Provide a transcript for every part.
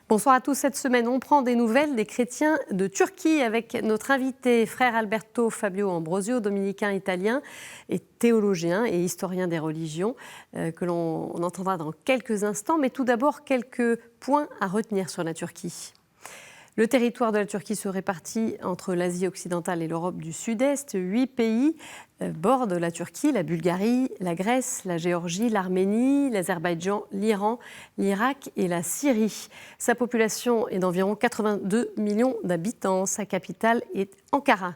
Bonsoir à tous. Cette semaine, on prend des nouvelles des chrétiens de Turquie avec notre invité, frère Alberto Fabio Ambrosio, dominicain italien et théologien et historien des religions, que l'on entendra dans quelques instants. Mais tout d'abord, quelques points à retenir sur la Turquie. Le territoire de la Turquie se répartit entre l'Asie occidentale et l'Europe du Sud-Est. 8 pays bordent la Turquie, la Bulgarie, la Grèce, la Géorgie, l'Arménie, l'Azerbaïdjan, l'Iran, l'Irak et la Syrie. Sa population est d'environ 82 millions d'habitants. Sa capitale est Ankara.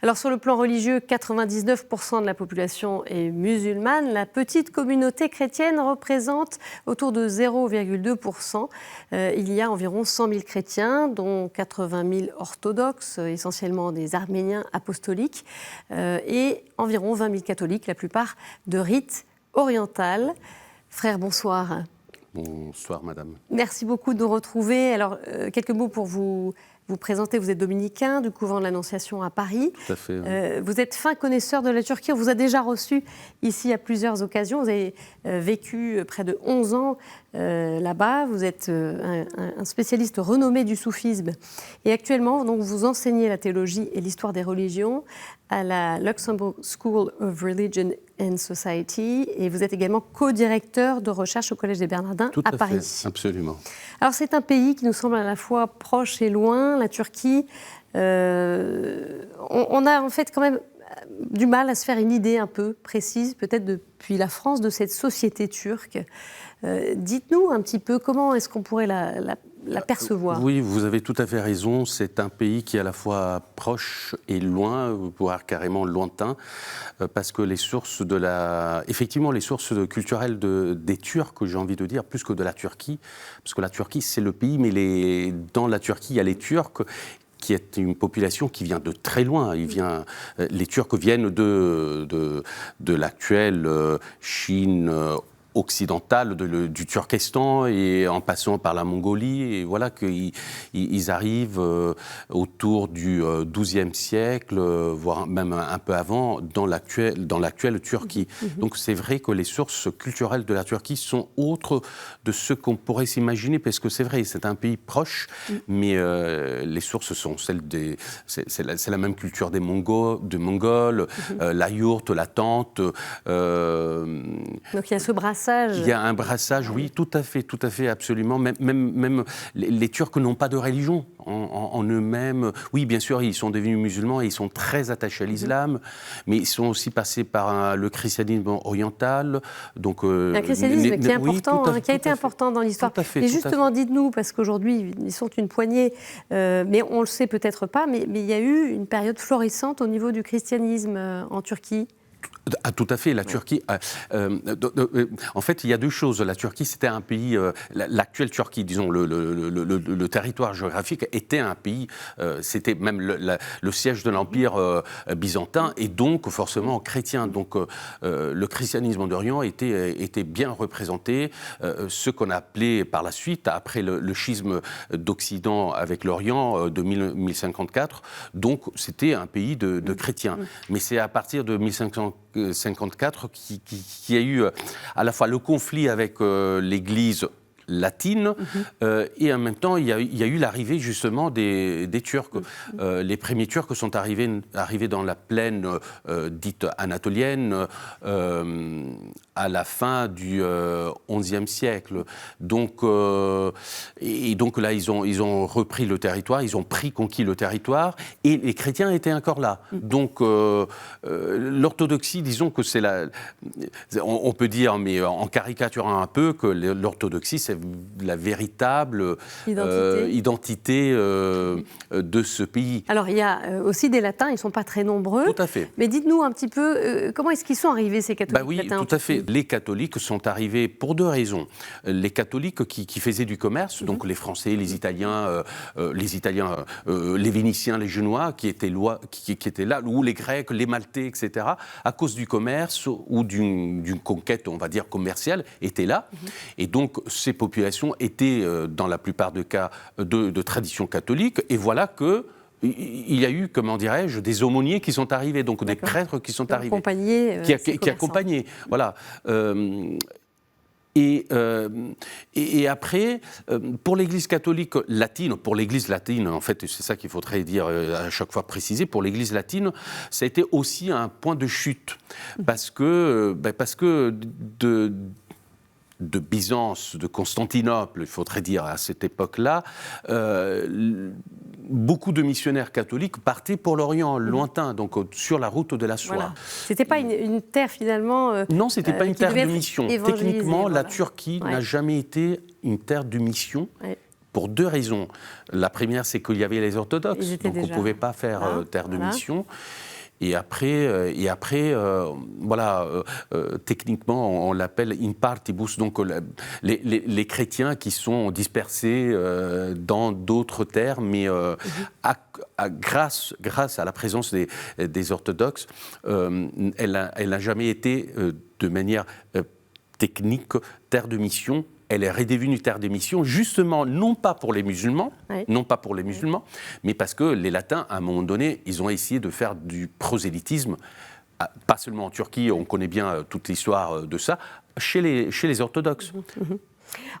Alors sur le plan religieux, 99% de la population est musulmane. La petite communauté chrétienne représente autour de 0,2%. Il y a environ 100 000 chrétiens, dont 80 000 orthodoxes, essentiellement des arméniens apostoliques, et environ 20 000 catholiques, la plupart de rite oriental. Frère, bonsoir. Bonsoir, madame. Merci beaucoup de nous retrouver. Alors, quelques mots pour vous présenter. Vous êtes dominicain du couvent de l'Annonciation à Paris. Tout à fait. Vous êtes fin connaisseur de la Turquie. On vous a déjà reçu ici à plusieurs occasions. Vous avez vécu près de 11 ans là-bas. Vous êtes un spécialiste renommé du soufisme. Et actuellement, donc, vous enseignez la théologie et l'histoire des religions à la Luxembourg School of Religion and Society. Et vous êtes également co-directeur de recherche au Collège des Bernardins à Paris. Fait, absolument. Alors c'est un pays qui nous semble à la fois proche et loin, la Turquie. On a en fait quand même du mal à se faire une idée un peu précise, peut-être depuis la France, de cette société turque. Dites-nous un petit peu comment est-ce qu'on pourrait la percevoir. Oui, vous avez tout à fait raison. C'est un pays qui est à la fois proche et loin, voire carrément lointain, parce que les sources effectivement, les sources culturelles des Turcs, j'ai envie de dire, plus que de la Turquie, parce que la Turquie, c'est le pays, mais dans la Turquie, il y a les Turcs, qui est une population qui vient de très loin. Les Turcs viennent de l'actuelle Chine occidentale, du Turkestan, et en passant par la Mongolie, et voilà qu'ils arrivent autour du XIIe siècle, voire même un peu avant, dans l'actuelle Turquie. Donc c'est vrai que les sources culturelles de la Turquie sont autres de ce qu'on pourrait s'imaginer, parce que c'est vrai, c'est un pays proche, mais les sources sont celles c'est la même culture des Mongols, la yourte, la tente. Donc il y a ce brassage. Il y a un brassage, oui, tout à fait, absolument. Même les Turcs n'ont pas de religion en eux-mêmes. Oui, bien sûr, ils sont devenus musulmans et ils sont très attachés à l'islam, mais ils sont aussi passés par le christianisme oriental. Donc, un christianisme qui est important, qui a été important dans l'histoire. Et justement, dites-nous, parce qu'aujourd'hui, ils sont une poignée, mais on ne le sait peut-être pas, mais il y a eu une période florissante au niveau du christianisme en Turquie. Ah, tout à fait, la Turquie. En fait, il y a deux choses. La Turquie, c'était un pays. L'actuelle Turquie, disons, le territoire géographique était un pays. C'était même le siège de l'Empire byzantin et donc forcément chrétien. Donc le christianisme en Orient était bien représenté. Ce qu'on a appelé par la suite, après le schisme d'Occident avec l'Orient de 1054. Donc c'était un pays de chrétiens. Mais c'est à partir de 1554 qui a eu à la fois le conflit avec l'Église latine, et en même temps, il y a eu l'arrivée justement des Turcs. Les premiers Turcs sont arrivés dans la plaine dite anatolienne à la fin du XIe siècle. Donc, et donc là, ils ont repris le territoire, ils ont conquis le territoire, et les chrétiens étaient encore là. Donc, l'orthodoxie, disons que c'est on peut dire, mais en caricaturant un peu, que l'orthodoxie, c'est la véritable identité de ce pays. Alors, il y a aussi des latins, ils ne sont pas très nombreux. Tout à fait. Mais dites-nous un petit peu, comment est-ce qu'ils sont arrivés, ces catholiques latins? Oui, tout à fait. Les catholiques sont arrivés pour deux raisons. Les catholiques qui faisaient du commerce, donc les Français, les Italiens, les Vénitiens, les Génois, qui étaient là, ou les Grecs, les Maltais, etc., à cause du commerce ou d'une conquête, on va dire, commerciale, étaient là. Et donc, ces populations étaient, dans la plupart des cas, de tradition catholique. Et voilà que il y a eu, comment dirais-je, des aumôniers qui sont arrivés, donc des prêtres qui sont arrivés. Qui accompagnaient. Voilà. Et après, pour l'Église catholique latine, en fait, c'est ça qu'il faudrait dire à chaque fois préciser, pour l'Église latine, ça a été aussi un point de chute, parce que de Byzance, de Constantinople, il faudrait dire à cette époque-là, beaucoup de missionnaires catholiques partaient pour l'Orient, lointain, donc sur la route de la soie. Voilà. C'était pas une terre finalement. Non, c'était pas une terre de mission. Techniquement, voilà. La Turquie n'a jamais été une terre de mission. Pour deux raisons. La première, c'est qu'il y avait les orthodoxes, donc on ne pouvait pas faire terre de mission. Et après, techniquement, on l'appelle in partibus, donc les chrétiens qui sont dispersés dans d'autres terres, mais grâce à la présence des orthodoxes, elle n'a jamais été de manière technique terre de mission. Elle est redevenue terre d'émission, justement, non pas pour les musulmans, mais parce que les latins, à un moment donné, ils ont essayé de faire du prosélytisme, pas seulement en Turquie, on connaît bien toute l'histoire de ça, chez les orthodoxes.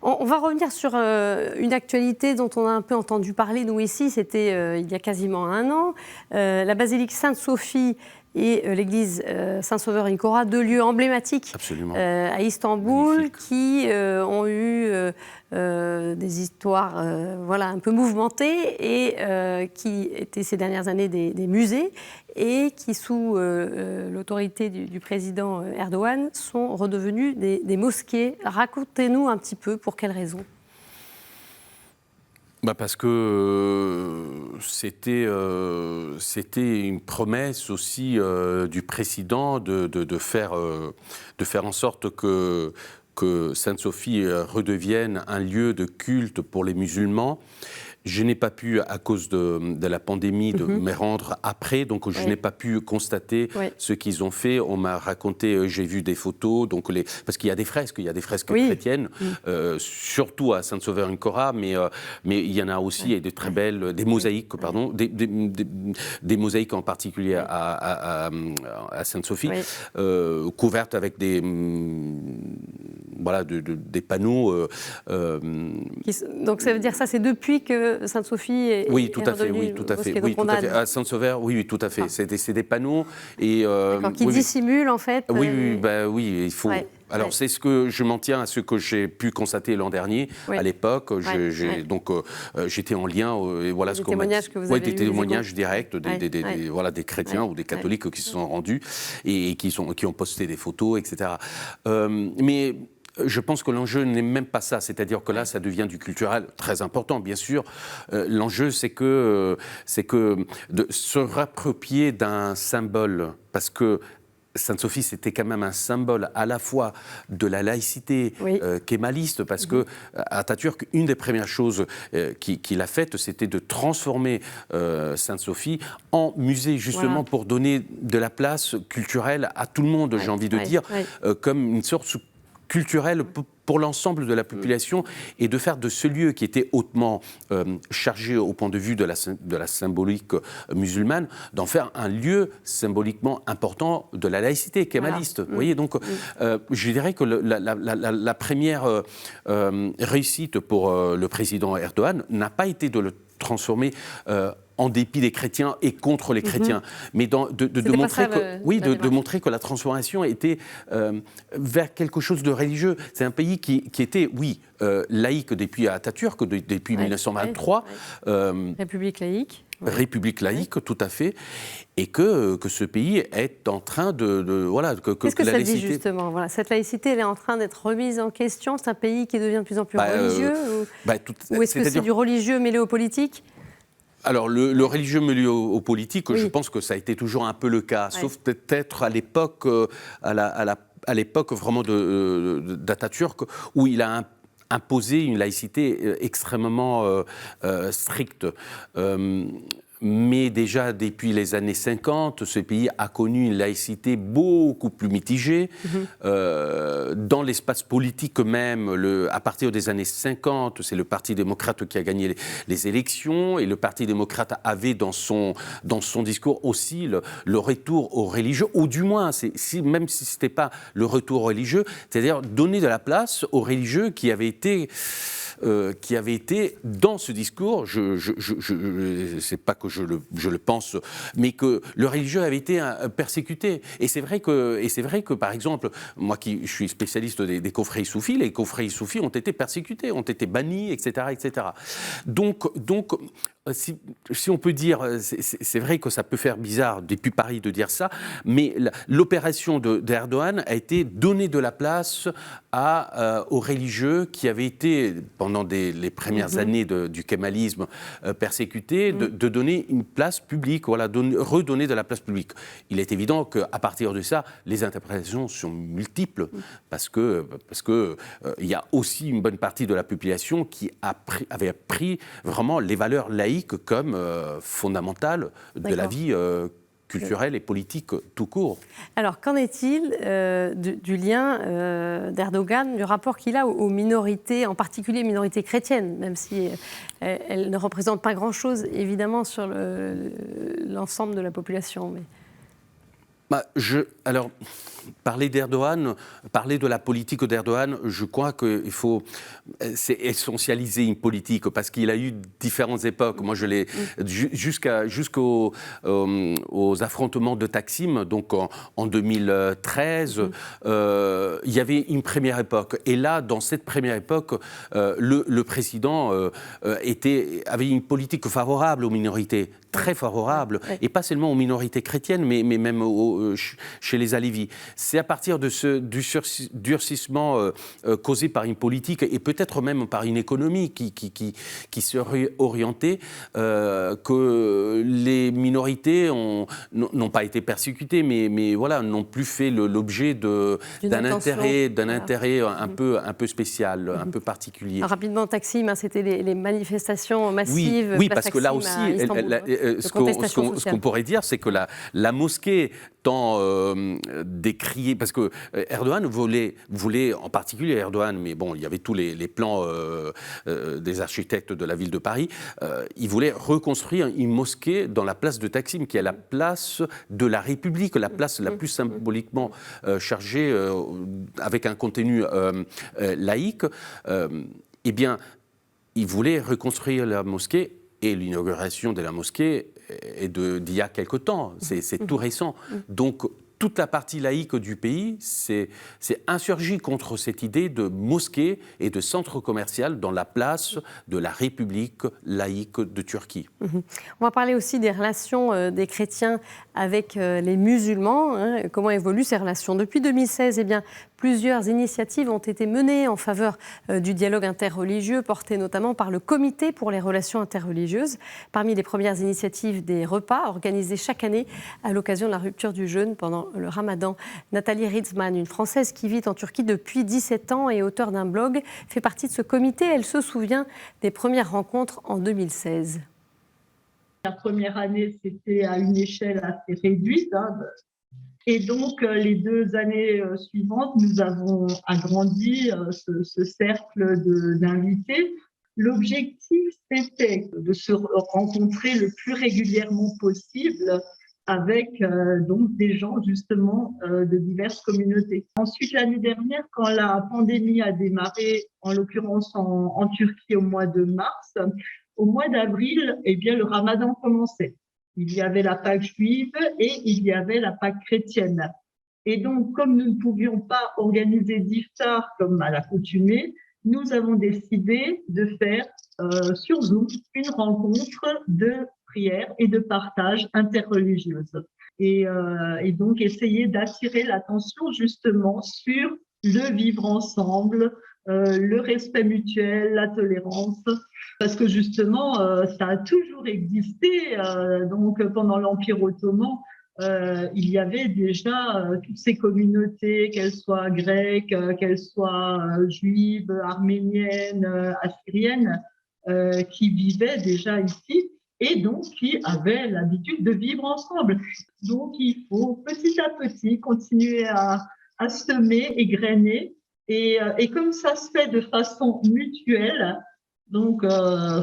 On va revenir sur une actualité dont on a un peu entendu parler, nous ici, c'était il y a quasiment un an, la basilique Sainte-Sophie et l'église Saint-Sauveur in Chora, deux lieux emblématiques à Istanbul. Magnifique. Qui ont eu des histoires un peu mouvementées et qui étaient ces dernières années des musées et qui, sous l'autorité du président Erdogan, sont redevenus des mosquées. Racontez-nous un petit peu pour quelles raisons. Parce que c'était une promesse aussi du président de faire en sorte que Sainte-Sophie redevienne un lieu de culte pour les musulmans. Je n'ai pas pu, à cause de la pandémie, de me rendre après, donc je n'ai pas pu constater ce qu'ils ont fait. On m'a raconté, j'ai vu des photos, parce qu'il y a des fresques, chrétiennes, surtout à Saint-Sauveur in Chora, mais il y en a aussi des très belles, des mosaïques, des mosaïques en particulier à Sainte-Sophie, couvertes avec des panneaux. Donc ça veut dire ça, c'est depuis que Sainte-Sophie est redevenue oui, tout à fait. Oui, tout à fait. À Saint-Sauveur, oui, tout à fait. C'est des panneaux et qui dissimulent en fait. Oui, il faut. Alors, c'est ce que je m'en tiens à ce que j'ai pu constater l'an dernier. À l'époque, j'étais en lien. Et voilà ce qu'on m'a dit. Des témoignages directs des chrétiens ou des catholiques qui se sont rendus et qui ont posté des photos, etc. Mais je pense que l'enjeu n'est même pas ça, c'est-à-dire que là, ça devient du culturel très important, bien sûr. L'enjeu, c'est que de se rapproprier d'un symbole, parce que Sainte-Sophie, c'était quand même un symbole à la fois de la laïcité kémaliste, parce que Atatürk, une des premières choses qu'il a faites, c'était de transformer Sainte-Sophie en musée, justement pour donner de la place culturelle à tout le monde, j'ai envie de dire, comme une sorte culturelle pour l'ensemble de la population, et de faire de ce lieu qui était hautement chargé au point de vue de la symbolique musulmane, d'en faire un lieu symboliquement important de la laïcité kémaliste. Vous voyez, donc je dirais que la première réussite pour le président Erdogan n'a pas été de le transformer en dépit des chrétiens et contre les chrétiens. Mais de montrer que la transformation était vers quelque chose de religieux. C'est un pays qui était, oui, laïque depuis Atatürk, depuis 1923. République laïque. République laïque, tout à fait, et que ce pays est en train Qu'est-ce que ça dit justement? Voilà, cette laïcité, elle est en train d'être remise en question. C'est un pays qui devient de plus en plus religieux, ou est-ce que c'est du religieux mêlé au politique? Alors, le religieux mêlé au politique, je pense que ça a été toujours un peu le cas, sauf peut-être à l'époque, à l'époque vraiment d'Atatürk, où il a imposer une laïcité extrêmement stricte. Mais déjà, depuis les années 50, ce pays a connu une laïcité beaucoup plus mitigée. Dans l'espace politique même, à partir des années 50, c'est le Parti démocrate qui a gagné les élections, et le Parti démocrate avait dans son discours aussi le retour aux religieux, ou du moins, même si ce n'était pas le retour religieux, c'est-à-dire donner de la place aux religieux qui avaient été dans ce discours, c'est pas que je le pense, mais que le religieux avait été persécuté. Et c'est vrai que, par exemple, moi je suis spécialiste des confréries soufis, les confréries soufis ont été persécutés, ont été bannis, etc., etc. Donc, si on peut dire, c'est vrai que ça peut faire bizarre depuis Paris de dire ça, mais l'opération d'Erdogan a été donner de la place aux religieux qui avaient été, pendant les premières années du kémalisme, persécutés, de donner une place publique, redonner de la place publique. Il est évident qu'à partir de ça, les interprétations sont multiples, parce que il y a aussi une bonne partie de la population qui avait pris vraiment les valeurs laïques comme fondamentales de la vie culturelle et politique tout court. Alors, qu'en est-il du lien d'Erdogan, du rapport qu'il a aux minorités, en particulier minorités chrétiennes, même si elles ne représentent pas grand-chose, évidemment, sur l'ensemble de la population, mais... Alors, parler d'Erdogan, parler de la politique d'Erdogan, je crois qu'il faut essentialiser une politique, parce qu'il a eu différentes époques. Moi, je l'ai jusqu'aux affrontements de Taksim, donc en 2013, il y avait une première époque. Et là, dans cette première époque, le président avait une politique favorable aux minorités, très favorable, et pas seulement aux minorités chrétiennes, mais même chez les Alevis. C'est à partir du durcissement causé par une politique et peut-être même par une économie qui serait orientée que les minorités n'ont pas été persécutées, mais voilà, n'ont plus fait l'objet d'un intérêt un peu spécial, un peu particulier. Alors, rapidement, Taksim, c'était les manifestations massives. Oui, parce que là aussi, ce qu'on pourrait dire, c'est que la mosquée tant décriée, parce que Erdogan voulait, en particulier Erdogan, mais bon, il y avait tous les plans des architectes de la ville de Paris, il voulait reconstruire une mosquée dans la place de Taksim, qui est la place de la République, la place la plus symboliquement chargée, avec un contenu laïque. Eh bien, il voulait reconstruire la mosquée, et l'inauguration de la mosquée est d'il y a quelque temps, c'est tout récent. Donc, toute la partie laïque du pays s'est insurgie contre cette idée de mosquée et de centre commercial dans la place de la République laïque de Turquie. On va parler aussi des relations des chrétiens avec les musulmans. Comment évoluent ces relations? Depuis 2016, eh bien, plusieurs initiatives ont été menées en faveur du dialogue interreligieux, portées notamment par le Comité pour les relations interreligieuses. Parmi les premières initiatives, des repas organisés chaque année à l'occasion de la rupture du jeûne pendant le Ramadan. Nathalie Ritzman, une Française qui vit en Turquie depuis 17 ans et auteure d'un blog, fait partie de ce comité. Elle se souvient des premières rencontres en 2016. La première année, c'était à une échelle assez réduite. Et donc, les 2 années suivantes, nous avons agrandi ce cercle d'invités. L'objectif, c'était de se rencontrer le plus régulièrement possible avec donc des gens justement de diverses communautés. Ensuite, l'année dernière, quand la pandémie a démarré, en l'occurrence en Turquie au mois de mars, au mois d'avril, eh bien, le ramadan commençait. Il y avait la Pâque juive et il y avait la Pâque chrétienne. Et donc, comme nous ne pouvions pas organiser d'iftar comme à l'accoutumée, nous avons décidé de faire sur Zoom une rencontre de prière et de partage interreligieuse. Et donc, essayer d'attirer l'attention justement sur le vivre ensemble, le respect mutuel, la tolérance, parce que justement, ça a toujours existé. Donc, pendant l'Empire ottoman, il y avait déjà toutes ces communautés, qu'elles soient grecques, qu'elles soient juives, arméniennes, assyriennes, qui vivaient déjà ici et donc qui avaient l'habitude de vivre ensemble. Donc, il faut petit à petit continuer à semer et grainer. Et comme ça se fait de façon mutuelle, donc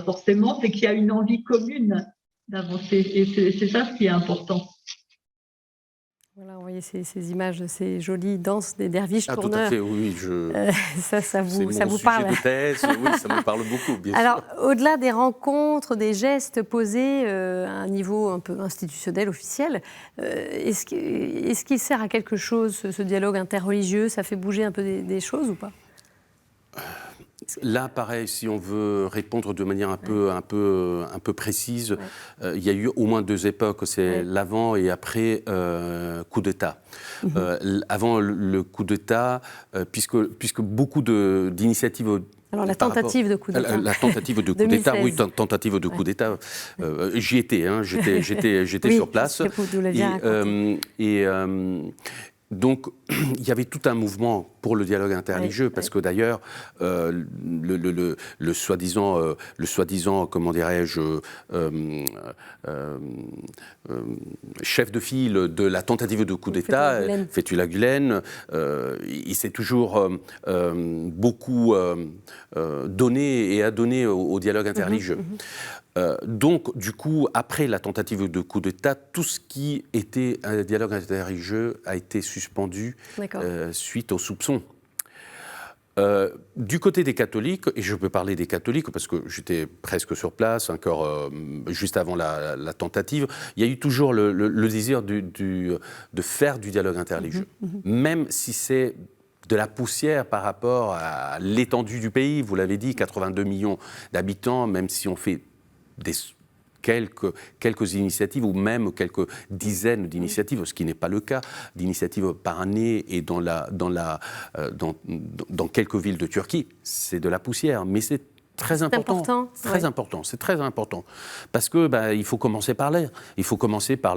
forcément, c'est qu'il y a une envie commune d'avancer. Et c'est ça ce qui est important. Voilà, vous voyez ces images de ces jolies danses des derviches tourneurs. Tout à fait, oui. Ça vous sujet parle de thèse, oui, ça me parle beaucoup, bien Alors, sûr. au-delà des rencontres, des gestes posés à un niveau un peu institutionnel, officiel, est-ce qu'il sert à quelque chose, ce dialogue interreligieux? Ça fait bouger un peu des choses ou pas? Là, pareil, si on veut répondre de manière un peu précise, il y a eu au moins deux époques, c'est l'avant et après coup d'État. Avant le coup d'État, puisque beaucoup d'initiatives... Alors, la tentative de coup d'État. La tentative de coup d'État, oui, tentative de coup d'État. J'y étais, j'étais sur place. Donc, il y avait tout un mouvement pour le dialogue interreligieux, parce que d'ailleurs, le soi-disant, comment dirais-je, chef de file de la tentative de coup d'État, Fethullah Gülen, il s'est toujours beaucoup donné et a donné au dialogue interreligieux. Donc, du coup, après la tentative de coup d'État, tout ce qui était un dialogue interreligieux a été suspendu suite aux soupçons. Du côté des catholiques, et je peux parler des catholiques parce que j'étais presque sur place, encore juste avant la tentative, il y a eu toujours le désir de faire du dialogue interreligieux, même si c'est de la poussière par rapport à l'étendue du pays. Vous l'avez dit, 82 millions d'habitants, même si on fait quelques initiatives ou même quelques dizaines d'initiatives, ce qui n'est pas le cas, d'initiatives par année et dans quelques villes de Turquie, c'est de la poussière, mais c'est très important. C'est très important. Parce que il faut commencer par l'air. Il faut commencer par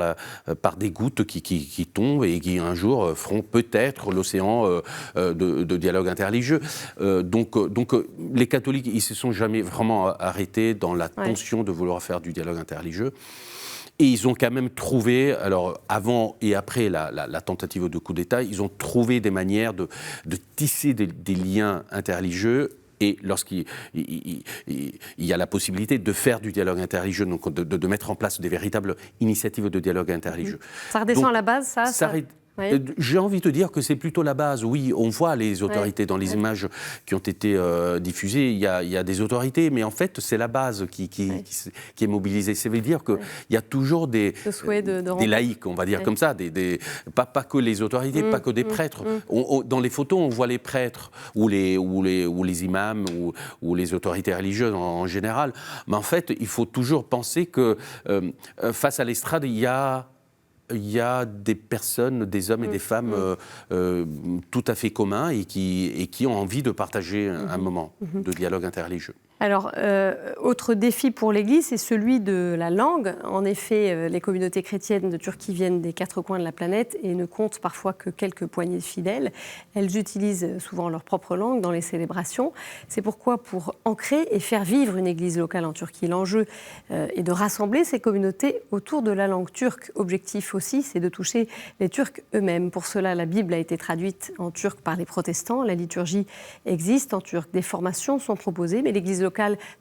des gouttes qui tombent et qui un jour feront peut-être l'océan de dialogue interreligieux. Donc, les catholiques, ils ne se sont jamais vraiment arrêtés dans la tension de vouloir faire du dialogue interreligieux. Et ils ont quand même trouvé, alors avant et après la tentative de coup d'État, ils ont trouvé des manières de tisser des liens interreligieux. Et lorsqu'il y a la possibilité de faire du dialogue interreligieux, donc de mettre en place des véritables initiatives de dialogue interreligieux. Ça redescend à la base, ça J'ai envie de dire que c'est plutôt la base. Oui, on voit les autorités dans les images qui ont été diffusées. Il y a des autorités, mais en fait, c'est la base qui est mobilisée. Ça veut dire qu'il y a toujours des laïcs, on va dire comme ça, pas que les autorités, pas que des prêtres. Dans les photos, on voit les prêtres ou les imams ou les autorités religieuses en général. Mais en fait, il faut toujours penser que face à l'estrade, il y a des personnes, des hommes et des femmes tout à fait communs et qui ont envie de partager un moment de dialogue interreligieux. Alors, autre défi pour l'Église, c'est celui de la langue. En effet, les communautés chrétiennes de Turquie viennent des quatre coins de la planète et ne comptent parfois que quelques poignées de fidèles. Elles utilisent souvent leur propre langue dans les célébrations. C'est pourquoi, pour ancrer et faire vivre une Église locale en Turquie, l'enjeu est de rassembler ces communautés autour de la langue turque. Objectif aussi, c'est de toucher les Turcs eux-mêmes. Pour cela, la Bible a été traduite en turc par les protestants. La liturgie existe en turc. Des formations sont proposées, mais l'Église locale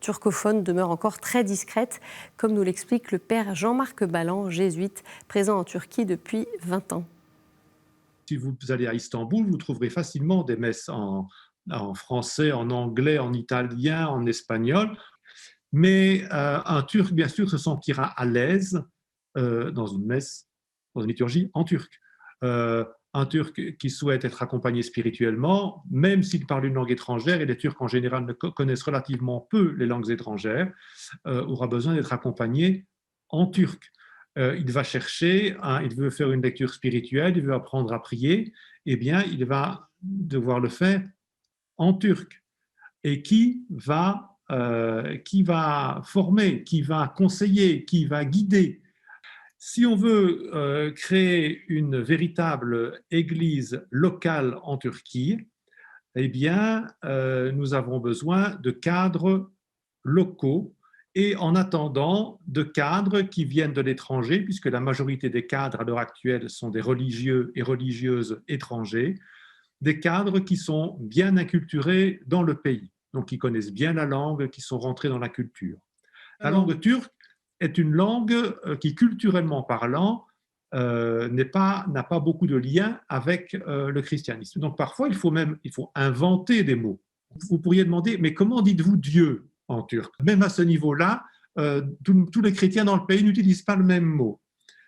turcophone demeure encore très discrète, comme nous l'explique le père Jean-Marc Ballan, jésuite, présent en Turquie depuis 20 ans. Si vous allez à Istanbul, vous trouverez facilement des messes en français, en anglais, en italien, en espagnol. Mais un Turc, bien sûr, se sentira à l'aise dans une messe, dans une liturgie en turc. Un Turc qui souhaite être accompagné spirituellement, même s'il parle une langue étrangère, et les Turcs en général connaissent relativement peu les langues étrangères, aura besoin d'être accompagné en turc. Il va chercher, il veut faire une lecture spirituelle, il veut apprendre à prier, eh bien, il va devoir le faire en turc. Et qui va former, qui va conseiller, qui va guider. Si on veut créer une véritable église locale en Turquie, eh bien, nous avons besoin de cadres locaux et en attendant de cadres qui viennent de l'étranger, puisque la majorité des cadres à l'heure actuelle sont des religieux et religieuses étrangers, des cadres qui sont bien inculturés dans le pays, donc qui connaissent bien la langue, qui sont rentrés dans la culture. La langue turque est une langue qui, culturellement parlant, n'a pas beaucoup de lien avec le christianisme. Donc parfois, il faut inventer des mots. Vous pourriez demander, mais comment dites-vous Dieu en turc? Même à ce niveau-là, tous les chrétiens dans le pays n'utilisent pas le même mot.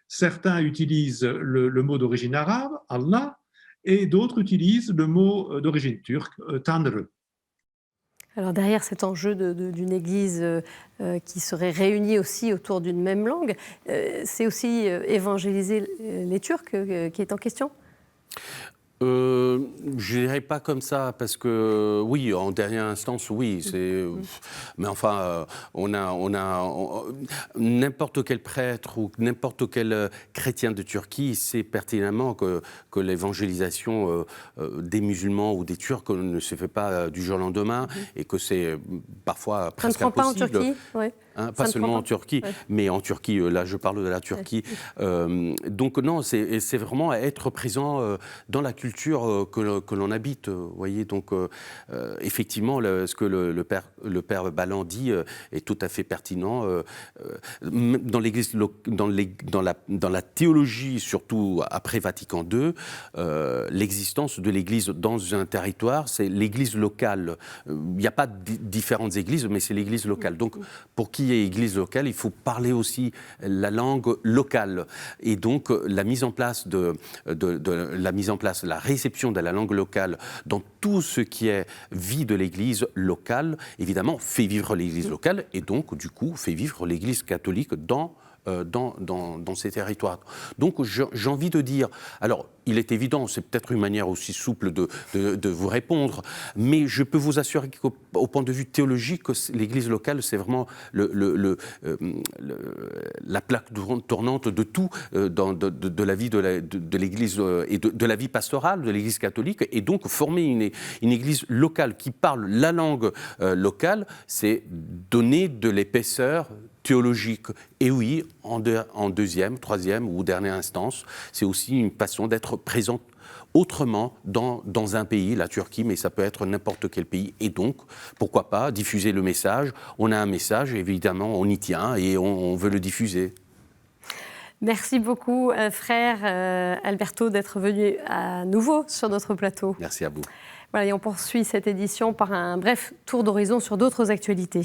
Certains utilisent le mot d'origine arabe, Allah, et d'autres utilisent le mot d'origine turque, Tanrı. Alors derrière cet enjeu d'une église qui serait réunie aussi autour d'une même langue, c'est aussi évangéliser les Turcs qui est en question? Je ne dirais pas comme ça, parce que oui, en dernière instance, oui. Mais enfin, n'importe quel prêtre ou n'importe quel chrétien de Turquie sait pertinemment que l'évangélisation des musulmans ou des Turcs ne se fait pas du jour au lendemain et que c'est parfois presque impossible. Ça ne prend pas en Turquie, ouais. Pas seulement en Turquie, ouais. mais en Turquie, là je parle de la Turquie. Ouais. Donc non, c'est vraiment être présent dans la culture que l'on habite. Voyez, donc effectivement, ce que le père Balland dit est tout à fait pertinent. Dans l'Église, dans la théologie, surtout après Vatican II, l'existence de l'Église dans un territoire, c'est l'Église locale. Il n'y a pas différentes églises, mais c'est l'Église locale. Donc, pour qu'il y ait église locale, il faut parler aussi la langue locale. Et donc, la mise en place, la réception de la langue locale dans tout ce qui est vie de l'Église locale, évidemment, fait vivre l'Église locale et donc, du coup, fait vivre l'Église catholique dans ces territoires. Donc j'ai envie de dire, alors il est évident, c'est peut-être une manière aussi souple de vous répondre, mais je peux vous assurer qu'au point de vue théologique, l'Église locale, c'est vraiment la plaque tournante de tout, de la vie de l'Église et de la vie pastorale de l'Église catholique, et donc former une Église locale qui parle la langue locale, c'est donner de l'épaisseur théologique. Et oui, en deuxième, troisième ou dernière instance, c'est aussi une façon d'être présente autrement dans un pays, la Turquie, mais ça peut être n'importe quel pays. Et donc, pourquoi pas diffuser le message? On a un message, évidemment, on y tient et on veut le diffuser. Merci beaucoup, frère Alberto, d'être venu à nouveau sur notre plateau. Merci à vous. Voilà, et on poursuit cette édition par un bref tour d'horizon sur d'autres actualités.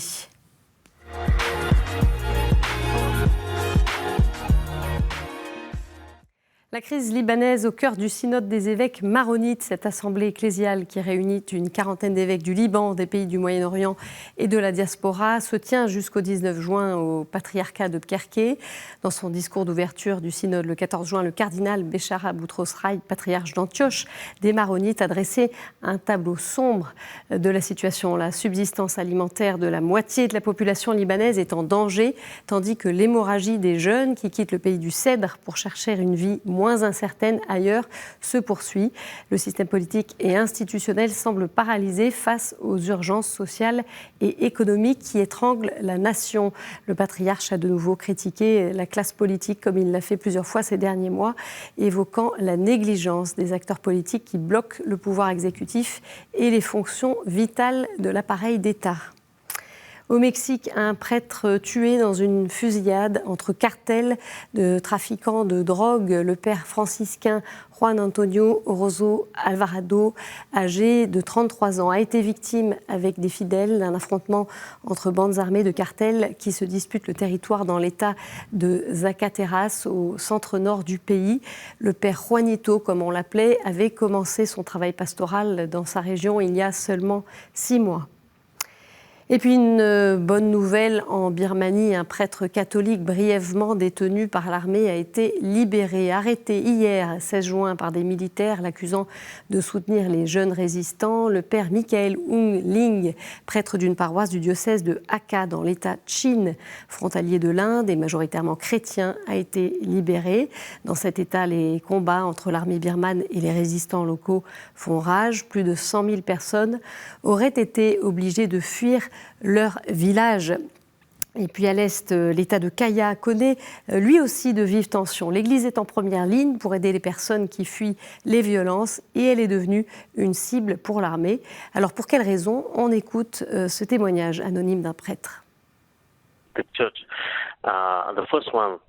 La crise libanaise au cœur du synode des évêques maronites, cette assemblée ecclésiale qui réunit une quarantaine d'évêques du Liban, des pays du Moyen-Orient et de la diaspora, se tient jusqu'au 19 juin au patriarcat de Pkerké. Dans son discours d'ouverture du synode le 14 juin, le cardinal Béchara Boutros-Ghali, patriarche d'Antioche des maronites, a dressé un tableau sombre de la situation. La subsistance alimentaire de la moitié de la population libanaise est en danger, tandis que l'hémorragie des jeunes qui quittent le pays du Cèdre pour chercher une vie moins incertaine ailleurs se poursuit. Le système politique et institutionnel semble paralysé face aux urgences sociales et économiques qui étranglent la nation. Le patriarche a de nouveau critiqué la classe politique comme il l'a fait plusieurs fois ces derniers mois, évoquant la négligence des acteurs politiques qui bloquent le pouvoir exécutif et les fonctions vitales de l'appareil d'État. Au Mexique, un prêtre tué dans une fusillade entre cartels de trafiquants de drogue. Le père franciscain Juan Antonio Orozco Alvarado, âgé de 33 ans, a été victime avec des fidèles d'un affrontement entre bandes armées de cartels qui se disputent le territoire dans l'état de Zacatecas, au centre-nord du pays. Le père Juanito, comme on l'appelait, avait commencé son travail pastoral dans sa région il y a seulement 6 mois. Et puis une bonne nouvelle en Birmanie, un prêtre catholique brièvement détenu par l'armée a été libéré, arrêté hier 16 juin par des militaires l'accusant de soutenir les jeunes résistants. Le père Michael Ung Ling, prêtre d'une paroisse du diocèse de Hakka dans l'état Chin, frontalier de l'Inde et majoritairement chrétien, a été libéré. Dans cet état, les combats entre l'armée birmane et les résistants locaux font rage. Plus de 100 000 personnes auraient été obligées de fuir leur village. Et puis à l'est, l'État de Kaya connaît lui aussi de vives tensions. L'Église est en première ligne pour aider les personnes qui fuient les violences et elle est devenue une cible pour l'armée. Alors pour quelles raisons? On écoute ce témoignage anonyme d'un prêtre. The church, the first one,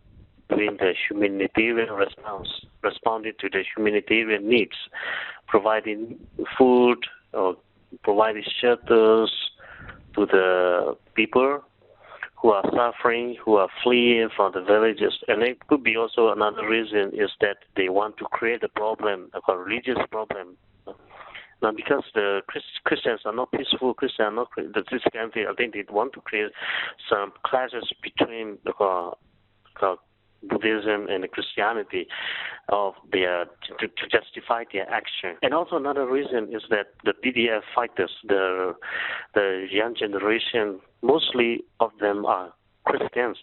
doing the humanitarian response, responding to the humanitarian needs, providing food, providing shelters to the people who are suffering, who are fleeing from the villages. And it could be also another reason is that they want to create a problem, a religious problem. Now, because the Christians are not peaceful, Christians are not this country, I think they want to create some clashes between Buddhism and Christianity of their to justify their action. And also another reason is that the DDF fighters, the young generation, mostly of them are Christians.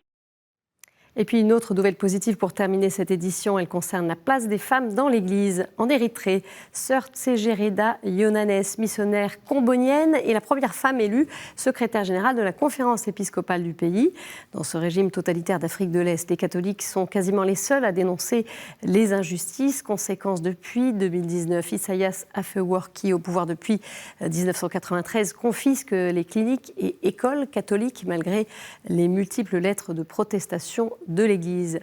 Et puis une autre nouvelle positive pour terminer cette édition, elle concerne la place des femmes dans l'Église. En Érythrée, sœur Tsegereda Yonanes, missionnaire combonienne, est la première femme élue secrétaire générale de la conférence épiscopale du pays. Dans ce régime totalitaire d'Afrique de l'Est, les catholiques sont quasiment les seuls à dénoncer les injustices. Conséquence, depuis 2019, Isaias Afewerki, au pouvoir depuis 1993, confisque les cliniques et écoles catholiques malgré les multiples lettres de protestation de l'Église.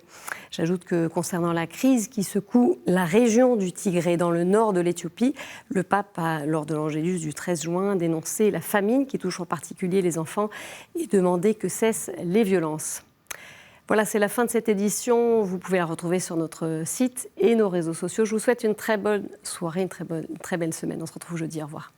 J'ajoute que concernant la crise qui secoue la région du Tigré dans le nord de l'Éthiopie, le pape a, lors de l'Angélus du 13 juin, dénoncé la famine qui touche en particulier les enfants et demandé que cessent les violences. Voilà, c'est la fin de cette édition. Vous pouvez la retrouver sur notre site et nos réseaux sociaux. Je vous souhaite une très bonne soirée, une très belle semaine. On se retrouve jeudi. Au revoir.